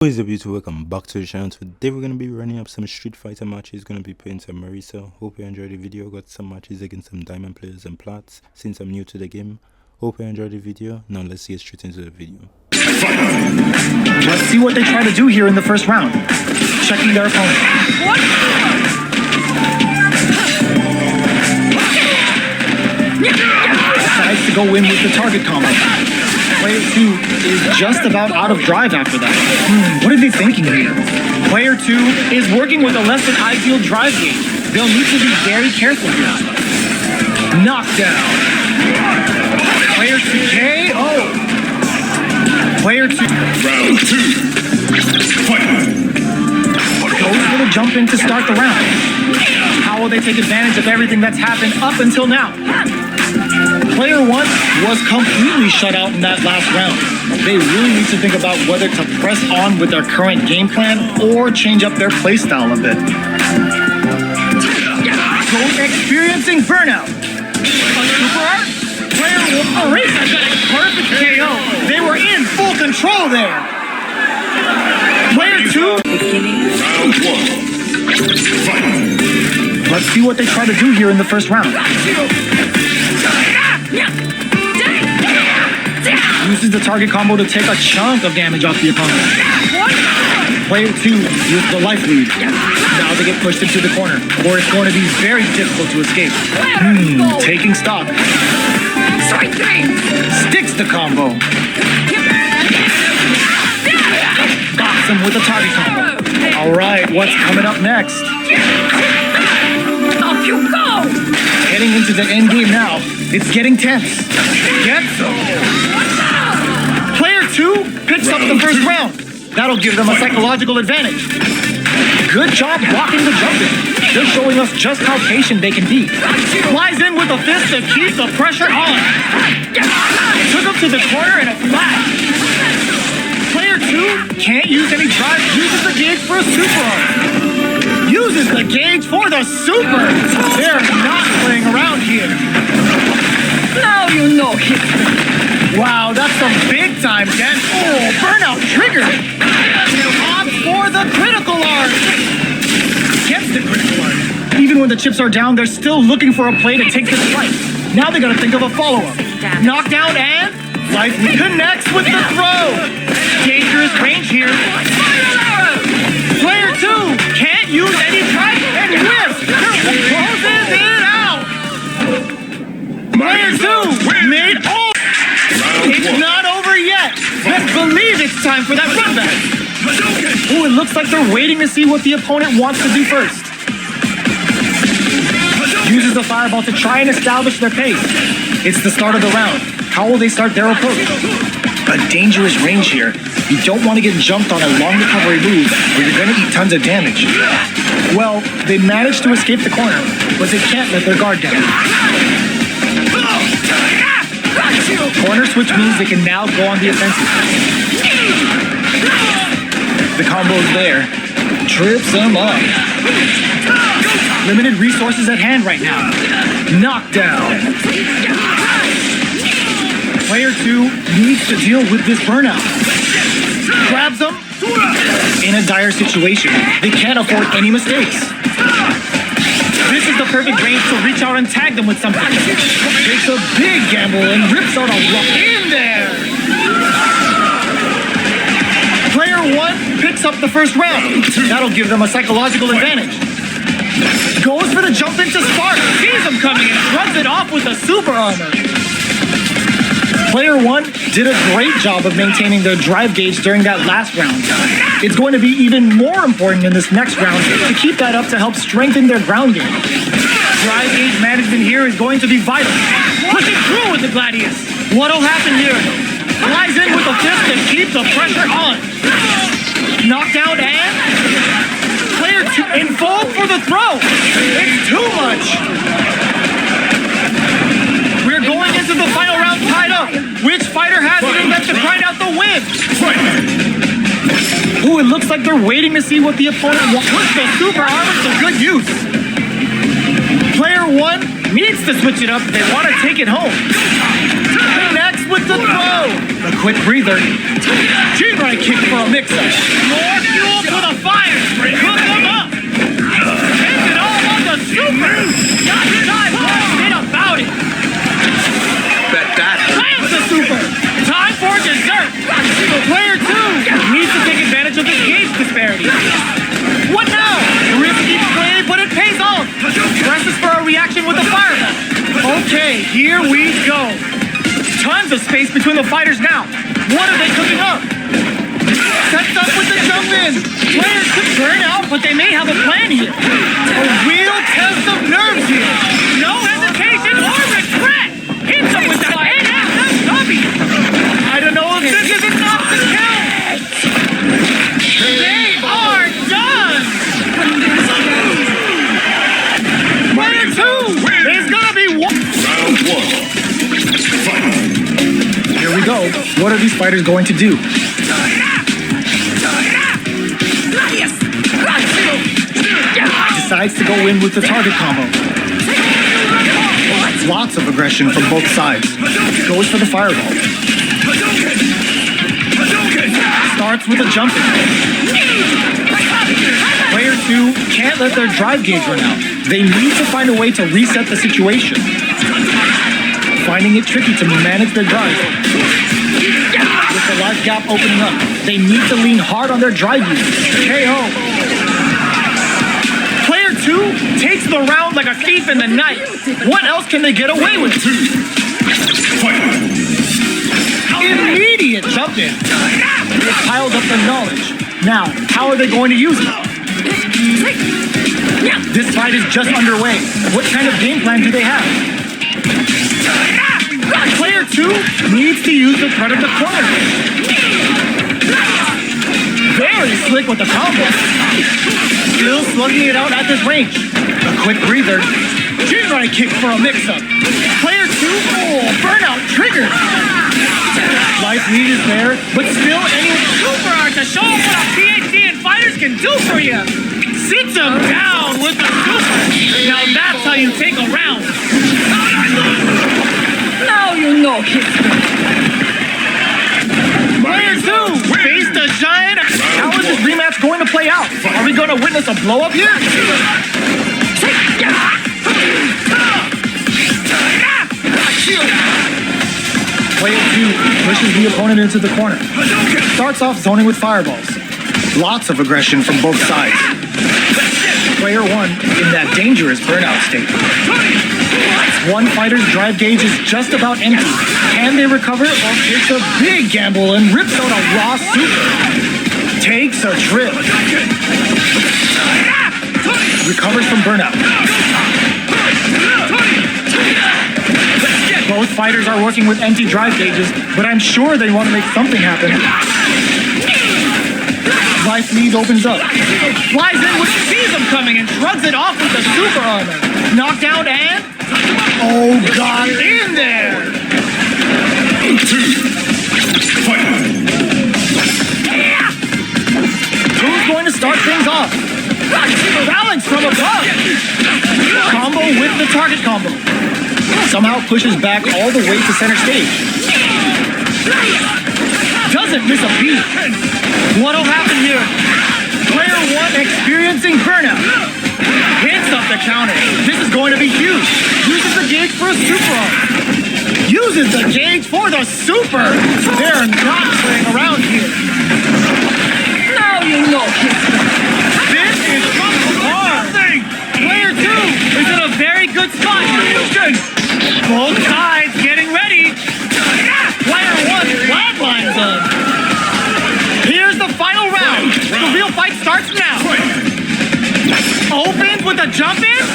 What is up YouTube, welcome back to the channel. Today we're going to be running up some Street Fighter matches, going to be playing some Marisa. Hope you enjoyed the video. Got some matches against some diamond players and plats since I'm new to the game. Hope you enjoyed the video. Now let's get straight into the video. Let's see what they try to do here in the first round. Checking their opponent. Decides to go in with the target combo. Player 2 is just about out of drive after that. What are they thinking here? Player 2 is working with a less than ideal drive gauge. They'll need to be very careful here. Knockdown. Player 2 KO. Player 2. Round 2. Fight. Goes for the jump in to start the round. How will they take advantage of everything that's happened up until now? Player 1 was completely shut out in that last round. They really need to think about whether to press on with their current game plan or change up their playstyle a bit. Goes experiencing burnout. Super art. Player 1, Marisa got a perfect KO. They were in full control there. Player 2. Round 1. Fight. Let's see what they try to do here in the first round. Uses the target combo to take a chunk of damage off the opponent. Player 2 used the life lead. Now they get pushed into the corner, or it's going to be very difficult to escape. Taking stock. Sticks the combo. Box him with a target combo. Alright, what's coming up next? Off you go! Heading into the end game now. It's getting tense. Gets them. Player 2 picks up the first round. That'll give them a psychological advantage. Good job blocking the jump in. They're showing us just how patient they can be. Flies in with a fist to keep the pressure on. Took him to the corner in a flash. Player 2 can't use any drive. Uses the gauge for a super art. Uses the gauge for the super. They're not playing around here. Now you know him. Wow, that's some big time damage. Oh, burnout triggered. Opts for the critical art. Gets the critical art. Even when the chips are down, they're still looking for a play to take this fight. Now they gotta think of a follow-up. Knockdown and life connects with the throw. Dangerous range here. Player 2 can't use any drive and whiffs. Closes it out. Player 2 made all. It's not over yet. Let's believe it's time for that run back. Oh, it looks like they're waiting to see what the opponent wants to do first. Uses the fireball to try and establish their pace. It's the start of the round. How will they start their approach? A dangerous range here. You don't want to get jumped on a long recovery move where you're going to eat tons of damage. Well, they managed to escape the corner, but they can't let their guard down. Corner switch means they can now go on the offensive. The combo's there. Trips them up. Limited resources at hand right now. Knockdown. Player 2 needs to deal with this burnout. Grabs them. In a dire situation, they can't afford any mistakes. This is the perfect range to reach out and tag them with something. Takes a big gamble and rips out a rock in there. Player 1 picks up the first round. That'll give them a psychological advantage. Goes for the jump into spark. Sees him coming and runs it off with a super armor. Player 1 did a great job of maintaining their drive gauge during that last round. It's going to be even more important in this next round to keep that up to help strengthen their ground game. Drive gauge management here is going to be vital. Pushing through with the Gladius. What'll happen here? Flies in with a fist to keep the pressure on. Knockdown and player 2 in full for the throw. It's too much. We're going into the final round tied up. Which fighter has it in them to grind out the win? Ooh, it looks like they're waiting to see what the opponent wants. Push the super armor to good use. Player 1 needs to switch it up if they want to take it home. Next, with the throw. A quick breather. G-right kick for a mix-up. More fuel to the fire. Cook them up. Ends it all on the super. Not time one bit about it. Bet that. Lands the super. Time for dessert. Player 2 needs to take advantage of this gauge disparity. What now? Risky play, but it pays off. Presses for a reaction with the fireball. Okay, here we go. Tons of space between the fighters now. What are they cooking up? Sets up with the jump in. Players could burn out, but they may have a plan here. A real test of nerves here. No hesitation or regret. Hits him with that head and the dummy. I don't know if this is enough to count. They are done. Player 2 is gonna be one. Round 1. Fight. Here we go. What are these fighters going to do? Decides to go in with the target combo. Lots of aggression from both sides. Goes for the fireball. Starts with a jump in. Player 2 can't let their drive gauge run out. They need to find a way to reset the situation. Finding it tricky to manage their drive. With the life gap opening up, they need to lean hard on their drive use. KO. Player 2 takes the round like a thief in the night. What else can they get away with? Immediate jump in. They've piled up their knowledge. Now, how are they going to use it? This fight is just underway. What kind of game plan do they have? Player 2 needs to use the threat of the corner. Very slick with the combo. Still slugging it out at this range. A quick breather. G-right kick for a mix-up. Player 2, burnout triggered. Life lead is there, but still any super art to show off what a PhD in fighters can do for you. Sits him down with the super. Now that's how you take a round. Now you know history. Player 2 faced a giant. How is this rematch going to play out? Are we going to witness a blow-up here? Player 2 pushes the opponent into the corner. Starts off zoning with fireballs. Lots of aggression from both sides. Player 1 in that dangerous burnout state. One fighter's drive gauge is just about empty. Can they recover or takes a big gamble and rips out a raw super? Takes a trip. Recovers from burnout. Both fighters are working with empty drive gauges, but I'm sure they want to make something happen. Life lead opens up. Flies in when he sees him coming and shrugs it off with the super armor. Knockdown and... Oh, God, in there! 2. Fight. Who's going to start things off? Balance from above. Combo with the target combo. Somehow pushes back all the way to center stage. Doesn't miss a beat. What'll happen here? Player 1 experiencing burnout. Hits up the counter. This is going to be huge. Uses the gauge for a super arm. Uses the gauge for the super. They're not playing around here. Now you know history. This is from the bar. Player 2 is in a very good spot. Both sides getting ready. Player 1 flatlines him. Here's the final round. The real fight starts now. Opens with a jump in.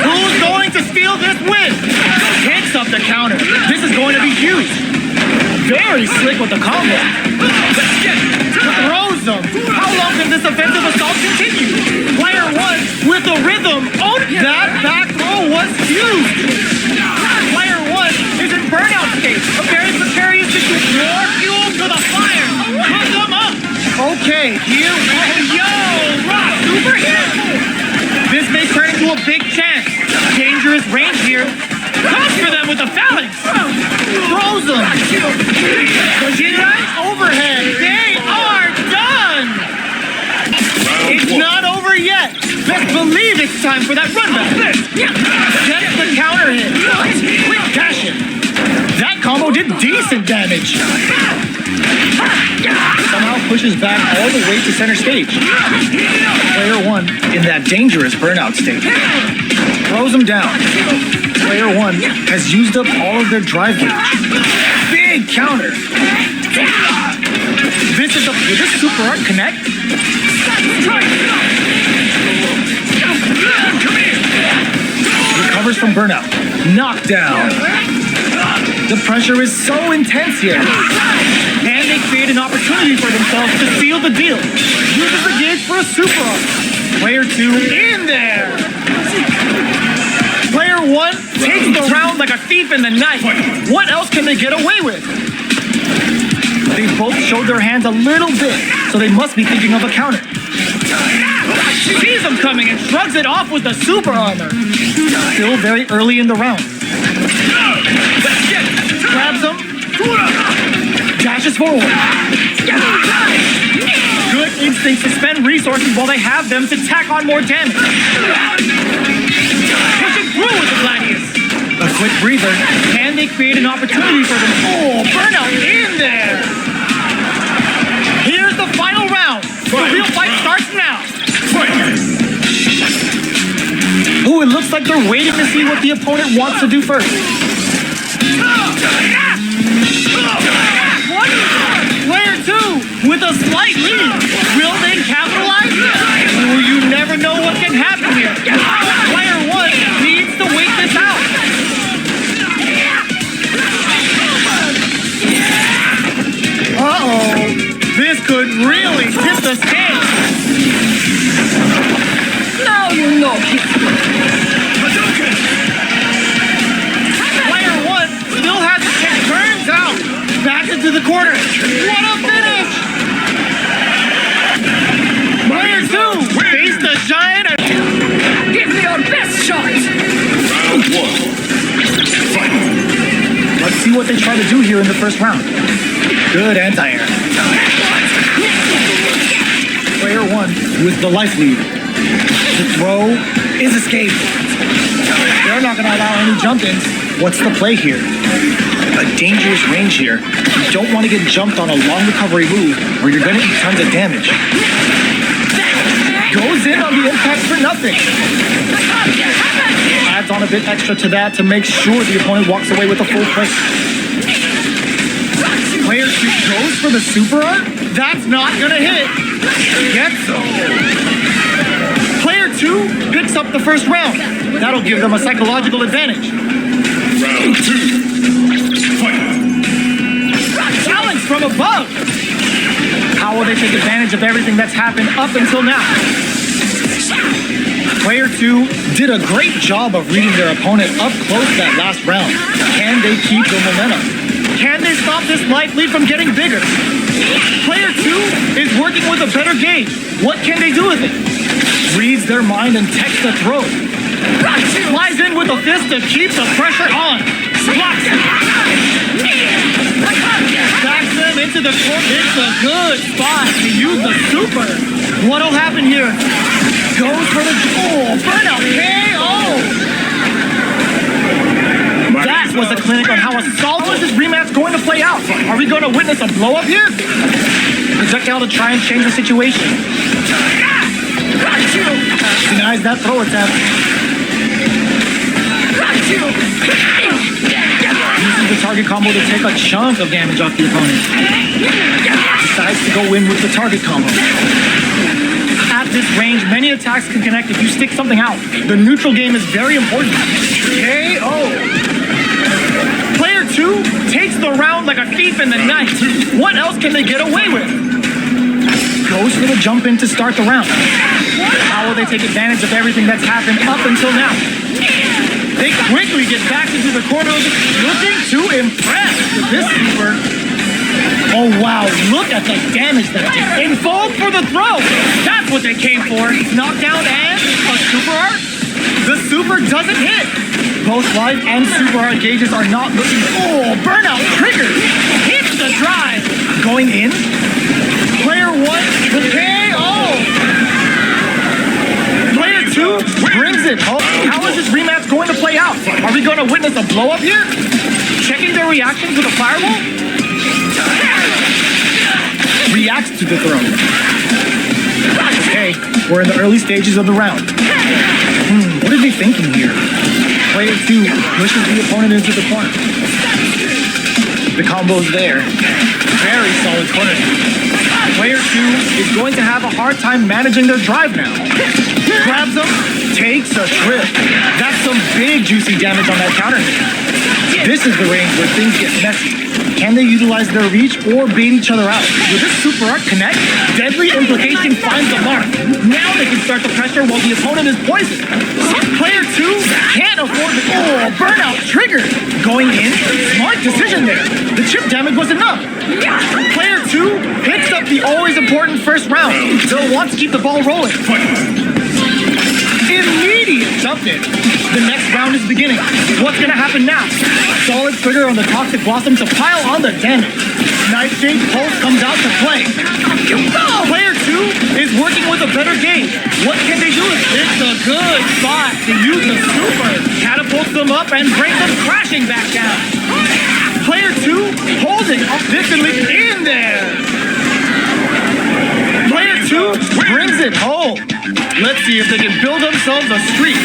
Who's going to steal this win? Hits up the counter. This is going to be huge. Very slick with the combo. Throws them. How long can this offensive assault continue? Player 1 with the rhythm. Oh, that back throw was huge. Player 1 is in burnout state. A very precarious situation. More fuel to the fire. Hook them up. Okay, here we go. Yo, rock, super hit. This may turn into a big chance. Dangerous range here. Comes for them with the phalanx. throws them. Vegeta overhead. They are done. It's not over yet. Best believe it's time for that run back. Gets the counter hit. Quick dash it. That combo did decent damage. Somehow pushes back all the way to center stage. Player 1 in that dangerous burnout state. Throws him down. Player 1 has used up all of their drive gauge. Big counter. Will this super art connect? Recovers from burnout. Knockdown. The pressure is so intense here. And they create an opportunity for themselves to seal the deal. Uses the gauge for a super art. Player 2 in there. Player 1 takes the round like a thief in the night. What else can they get away with? They both showed their hands a little bit, so they must be thinking of a counter. Sees them coming and shrugs it off with the super armor. Still very early in the round. Grabs them. Dashes forward. Good instinct to spend resources while they have them to tack on more damage. Pushing through with the Gladius. A quick breather. And they create an opportunity for them. Oh, burnout in there. Here's the final round. The real fight starts now. Ooh, it looks like they're waiting to see what the opponent wants to do first. Player 2 with a slight lead. Will they capitalize? Ooh, you never know what can happen here. Player 1 needs to wait this out. Uh-oh. This could really tip the scale. Now you know history. Player 1 still has to take turns out. Back into the corner. What a finish! Player 2 face the giant. Give me your best shot. Round 1. Fight. Let's see what they try to do here in the first round. Good anti-air. Player 1 with the life lead. The throw is escape. They're not going to allow any jump-ins. What's the play here? A dangerous range here. You don't want to get jumped on a long recovery move or you're going to eat tons of damage. Goes in on the impact for nothing. Adds on a bit extra to that to make sure the opponent walks away with a full plate. Player 2 goes for the super art? That's not gonna hit. Gets so. Player 2 picks up the first round. That'll give them a psychological advantage. Round 2. Fight. Challenge from above. How will they take advantage of everything that's happened up until now? Player 2 did a great job of reading their opponent up close that last round. Can they keep the momentum? Can they stop this life lead from getting bigger? Player 2 is working with a better gauge. What can they do with it? Reads their mind and texts the throw. Flies in with a fist to keep the pressure on. Blocks it. Backs them into the court. It's a good spot to use the super. What'll happen here? Goes for the burnout KO. That was a clinic on how a solid this rematch going to play out. Are we going to witness a blow up here? Projectile to try and change the situation. Denies that throw attempt. Uses the target combo to take a chunk of damage off the opponent. Decides to go in with the target combo. At this range, many attacks can connect if you stick something out. The neutral game is very important. KO. Player 2 takes the round like a thief in the night. What else can they get away with? Goes for the jump in to start the round. How will they take advantage of everything that's happened up until now? They quickly get back into the corner, looking to impress with this super. Oh wow, look at the damage that did. In full for the throw. That's what they came for. Knockdown and a super art. The super doesn't hit. Both life and super hard gauges are not looking. Oh, burnout triggered. Hits the drive. Going in. Player 1, the KO. Player 2 brings it home. How is this rematch going to play out? Are we going to witness a blow up here? Checking their reactions with a fireball? Reacts to the throw. Okay, we're in the early stages of the round. What is he thinking here? Player 2 pushes the opponent into the corner. The combo's there. Very solid corner. Player 2 is going to have a hard time managing their drive now. Grabs him, takes a trip. That's some big juicy damage on that counter hit. This is the range where things get messy. Can they utilize their reach or bait each other out? Will this super art connect? Deadly implication finds the mark. Now they can start the pressure while the opponent is poisoned. Player 2 can't afford the burnout trigger. Going in, smart decision there. The chip damage was enough. Player 2 picks up the always important first round. They'll want to keep the ball rolling. Immediate jump in. The next round is beginning. What's gonna happen now? Solid trigger on the Toxic Blossom to pile on the damage. Nightshade Pulse comes out to play. Player 2 is working with a better game. What can they do? It's a good spot to use the super. Catapults them up and brings them crashing back down. Player 2 holding up this and in there. Player 2 brings it home. Let's see if they can build themselves a streak.